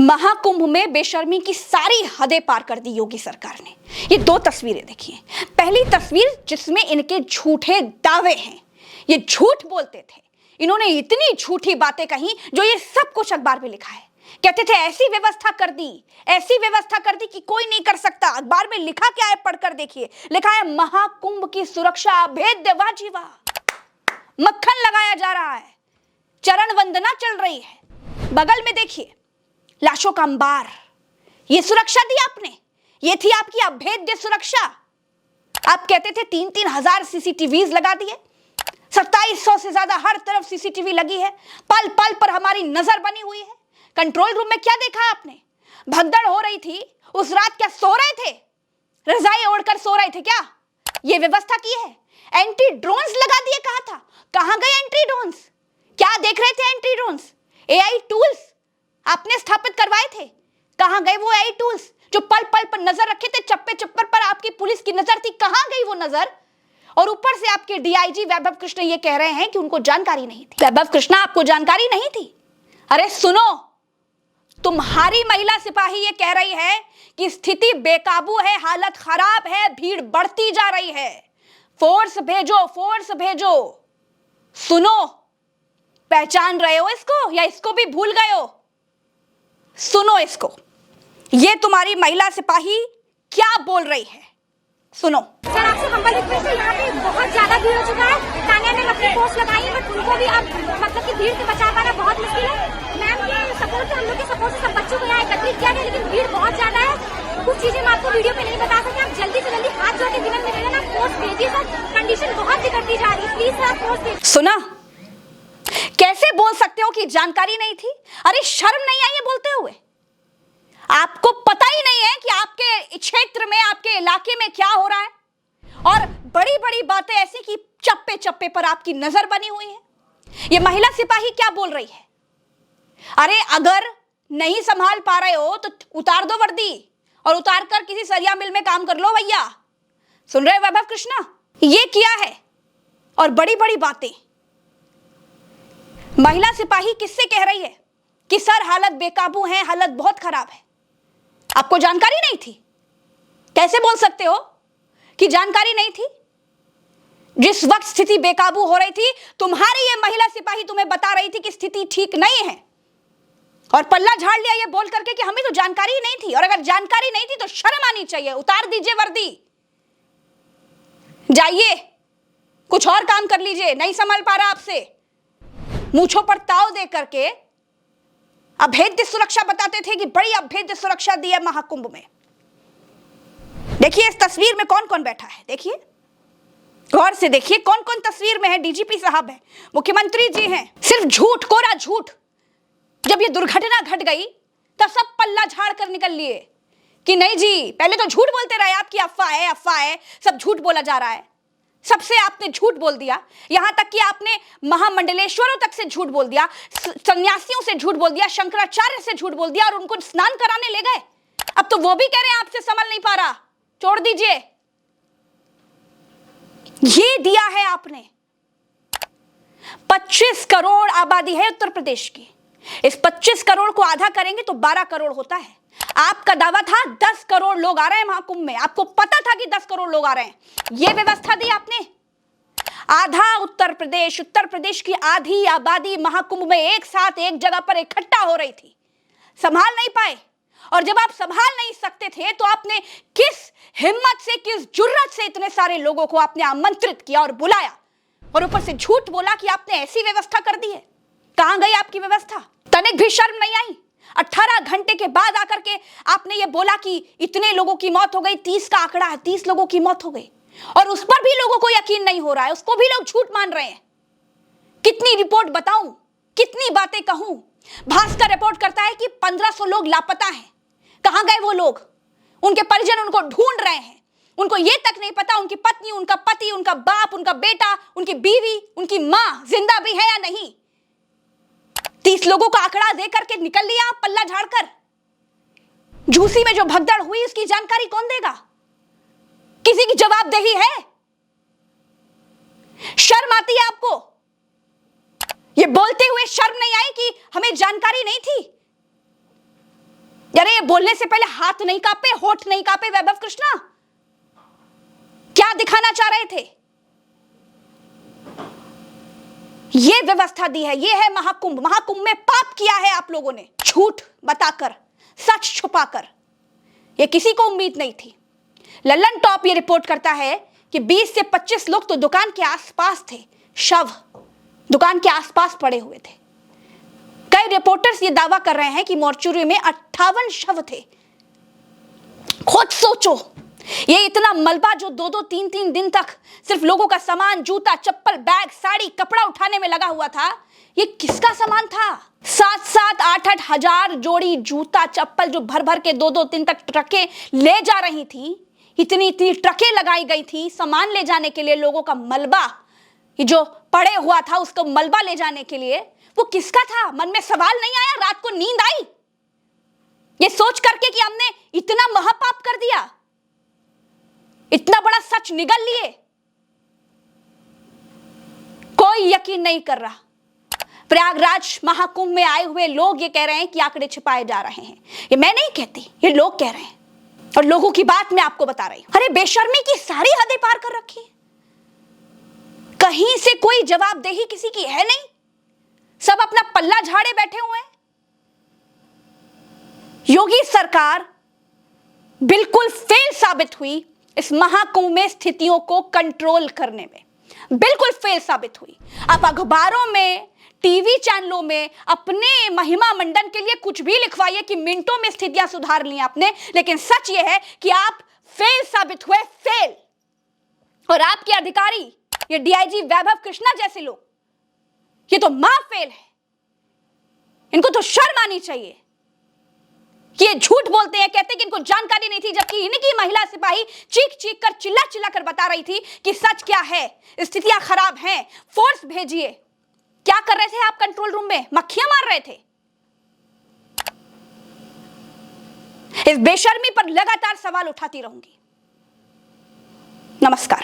महाकुंभ में बेशर्मी की सारी हदें पार कर दी योगी सरकार ने। ये दो तस्वीरें देखिए। पहली तस्वीर जिसमें इनके झूठे दावे हैं, ये झूठ बोलते थे, इन्होंने इतनी झूठी बातें कही जो ये सब कुछ अखबार में लिखा है। कहते थे ऐसी व्यवस्था कर दी, ऐसी व्यवस्था कर दी कि कोई नहीं कर सकता। अखबार में लिखा क्या है पढ़कर देखिए, लिखा है महाकुंभ की सुरक्षा अभेद्य वाजिबा, मक्खन लगाया जा रहा है, चरण वंदना चल रही है। बगल में देखिए लाशों का अंबार, ये सुरक्षा दी आपने, ये थी आपकी अभेद्य सुरक्षा। आप कहते थे 3-3 हजार सीसीटीवीज लगा दिए, 2700 से ज्यादा हर तरफ सीसीटीवी लगी है, पल पल पर हमारी नजर बनी हुई है। कंट्रोल रूम में क्या देखा आपने? भगदड़ हो रही थी उस रात, क्या सो रहे थे? रजाई ओढ़कर सो रहे थे क्या? ये व्यवस्था की है। एंटी ड्रोन्स लगा दिए, कहा था, कहां गए एंटी ड्रोन्स? क्या देख रहे थे एंटी ड्रोन्स? एआई टूल्स आपने स्थापित करवाए थे, कहां गए वो एआई टूल्स जो पल पल पर नजर रखे थे? चप्पे चप्पर पर आपकी पुलिस की नजर थी, कहां गई वो नजर? और ऊपर से आपके डीआईजी वैभव कृष्ण ये कह रहे हैं कि उनको जानकारी नहीं थी। वैभव कृष्ण, आपको जानकारी नहीं थी? अरे सुनो, तुम्हारी महिला सिपाही ये कह रही है कि स्थिति बेकाबू है, हालत खराब है, भीड़ बढ़ती जा रही है, फोर्स भेजो, फोर्स भेजो। सुनो, पहचान रहे हो इसको या इसको भी भूल गए हो? सुनो इसको, ये तुम्हारी महिला सिपाही क्या बोल रही है, सुनो। सर आपसे हम्बल रिक्वेस्ट है, यहाँ पे बहुत ज्यादा भीड़ हो चुका है। तानिया मैम अपनी पोस्ट लगाई है, बट उनको भी अब मतलब कि भीड़ से बचा पाना बहुत मुश्किल है। मैम ये सपोर्ट से, हम लोग के सपोर्ट से सब बच्चों को यहाँ एकत्रित किया गया, लेकिन भीड़ बहुत ज्यादा है। कुछ चीजें मैं आपको वीडियो पे नहीं बता सकते, आप जल्दी से जल्दी हाथ जोड़ के जीवन में रहना, पोस्ट भेजिए सर, कंडीशन बहुत बिगड़ती जा रही है, प्लीज सर पोस्ट भेजिए। सुना, कैसे बोल सकते हो कि जानकारी नहीं थी? अरे शर्म नहीं आई है बोलते हुए? आपको पता ही नहीं है कि आपके क्षेत्र में, आपके इलाके में क्या हो रहा है? और बड़ी बड़ी बातें ऐसी कि चप्पे चप्पे पर आपकी नजर बनी हुई है। ये महिला सिपाही क्या बोल रही है? अरे अगर नहीं संभाल पा रहे हो तो उतार दो वर्दी और उतार कर किसी सरिया मिल में काम कर लो भैया। सुन रहे हो वैभव कृष्णा? ये किया है। और बड़ी बड़ी बातें महिला सिपाही किससे कह रही है कि सर हालत बेकाबू है, हालत बहुत खराब है। आपको जानकारी नहीं थी? कैसे बोल सकते हो कि जानकारी नहीं थी? जिस वक्त स्थिति बेकाबू हो रही थी, तुम्हारी ये महिला सिपाही तुम्हें बता रही थी कि स्थिति ठीक नहीं है, और पल्ला झाड़ लिया ये बोल करके कि हमें तो जानकारी नहीं थी। और अगर जानकारी नहीं थी तो शर्म आनी चाहिए, उतार दीजिए वर्दी, जाइए कुछ और काम कर लीजिए। नहीं संभाल पा रहा आपसे, मूंछों पर ताव दे करके अभेद्य सुरक्षा बताते थे कि बड़ी अभेद्य सुरक्षा दी है महाकुंभ में। देखिए इस तस्वीर में कौन कौन बैठा है, देखिए गौर से देखिए कौन कौन तस्वीर में है। डीजीपी साहब है, मुख्यमंत्री जी हैं। सिर्फ झूठ, कोरा झूठ। जब ये दुर्घटना घट गई तब सब पल्ला झाड़ कर निकल लिए कि नहीं जी, पहले तो झूठ बोलते रहे आपकी अफवाह है, अफवाह है, सब झूठ बोला जा रहा है। सबसे आपने झूठ बोल दिया, यहां तक कि आपने महामंडलेश्वरों तक से झूठ बोल दिया, सन्यासियों से झूठ बोल दिया, शंकराचार्य से झूठ बोल दिया और उनको स्नान कराने ले गए। अब तो वो भी कह रहे हैं आपसे संभल नहीं पा रहा, छोड़ दीजिए। ये दिया है आपने। 25 करोड़ आबादी है उत्तर प्रदेश की, इस 25 करोड़ को आधा करेंगे तो 12 करोड़ होता है। आपका दावा था 10 करोड़ लोग आ रहे हैं महाकुंभ में, आपको पता था कि 10 करोड़ लोग आ रहे हैं। यह व्यवस्था दी आपने। आधा उत्तर प्रदेश की आधी आबादी महाकुंभ में एक साथ एक जगह पर इकट्ठा हो रही थी, संभाल नहीं पाए। और जब आप संभाल नहीं सकते थे तो आपने किस हिम्मत से, किस जुर्रत से इतने सारे लोगों को आपने आमंत्रित किया और बुलाया, और ऊपर से झूठ बोला कि आपने ऐसी व्यवस्था कर दी है। कहां गई आपकी व्यवस्था? तनिक भी शर्म नहीं आई? 18 घंटे के बाद आकर के आपने ये बोला कि इतने लोगों की मौत हो गई, 30 का आंकड़ा है, 30 लोगों की मौत हो गई, और उस पर भी लोगों को यकीन नहीं हो रहा है, उसको भी लोग झूठ मान रहे हैं। कितनी रिपोर्ट बताऊं, कितनी बातें कहूं? भास्कर रिपोर्ट करता है कि 1500 लोग लापता हैं। कहां गए वो लोग? उनके परिजन उनको ढूंढ रहे हैं। उनको ये तक नहीं पता उनकी पत्नी, उनका पति, उनका बाप, उनका बेटा, उनकी बीवी, उनकी मां जिंदा भी है या नहीं। 30 लोगों का आंकड़ा दे करके निकल लिया आप पल्ला झाड़कर। झूसी में जो भगदड़ हुई उसकी जानकारी कौन देगा? किसी की जवाबदेही है? शर्म आती है आपको? ये बोलते हुए शर्म नहीं आई कि हमें जानकारी नहीं थी? यार ये बोलने से पहले हाथ नहीं कांपे, होठ नहीं कांपे वैभव कृष्णा? क्या दिखाना चाह रहे थे? ये व्यवस्था दी है, ये है महाकुंभ। महाकुंभ में पाप किया है आप लोगों ने, झूठ बताकर, सच छुपाकर। ये किसी को उम्मीद नहीं थी। लल्लन टॉप ये रिपोर्ट करता है कि 20 से 25 लोग तो दुकान के आसपास थे, शव दुकान के आसपास पड़े हुए थे। कई रिपोर्टर्स ये दावा कर रहे हैं कि मॉर्चुरी में 58 शव थे। खुद सोचो, ये इतना मलबा जो 2-2, 3-3 दिन तक सिर्फ लोगों का सामान, जूता, चप्पल, बैग, साड़ी, कपड़ा उठाने में लगा हुआ था, ये किसका सामान था? 7-7, 8-8 हजार जोड़ी जूता, चप्पल जो भर भर के 2-2 दिन तक ट्रकें ले जा रही थी। इतनी ट्रकें लगाई गई थी सामान ले जाने के लिए। लोगों का मलबा ये जो पड़े हुआ था, उसको मलबा ले जाने के लिए, वो किसका था? मन में सवाल नहीं आया? रात को नींद आई ये सोच करके कि हमने इतना महापाप कर दिया, इतना बड़ा सच निगल लिए? कोई यकीन नहीं कर रहा। प्रयागराज महाकुंभ में आए हुए लोग ये कह रहे हैं कि आंकड़े छिपाए जा रहे हैं। ये मैं नहीं कहती, ये लोग कह रहे हैं, और लोगों की बात मैं आपको बता रही हूं। अरे बेशर्मी की सारी हदें पार कर रखी है। कहीं से कोई जवाबदेही किसी की है नहीं, सब अपना पल्ला झाड़े बैठे हुए हैं। योगी सरकार बिल्कुल फेल साबित हुई इस महाकुंभ में स्थितियों को कंट्रोल करने में, बिल्कुल फेल साबित हुई। आप अखबारों में, टीवी चैनलों में अपने महिमा मंडन के लिए कुछ भी लिखवाइए कि मिनटों में स्थितियां सुधार ली आपने, लेकिन सच यह है कि आप फेल साबित हुए, फेल। और आपके अधिकारी, ये डीआईजी वैभव कृष्णा जैसे लोग, ये तो फेल है। इनको तो शर्म आनी चाहिए कि ये झूठ बोलते हैं, कहते हैं कि इनको जानकारी नहीं थी, जबकि इनकी महिला सिपाही चीख चीख कर, चिल्ला चिल्ला कर बता रही थी कि सच क्या है, स्थितियां खराब हैं, फोर्स भेजिए। क्या कर रहे थे आप कंट्रोल रूम में? मक्खियां मार रहे थे। इस बेशर्मी पर लगातार सवाल उठाती रहूंगी। नमस्कार।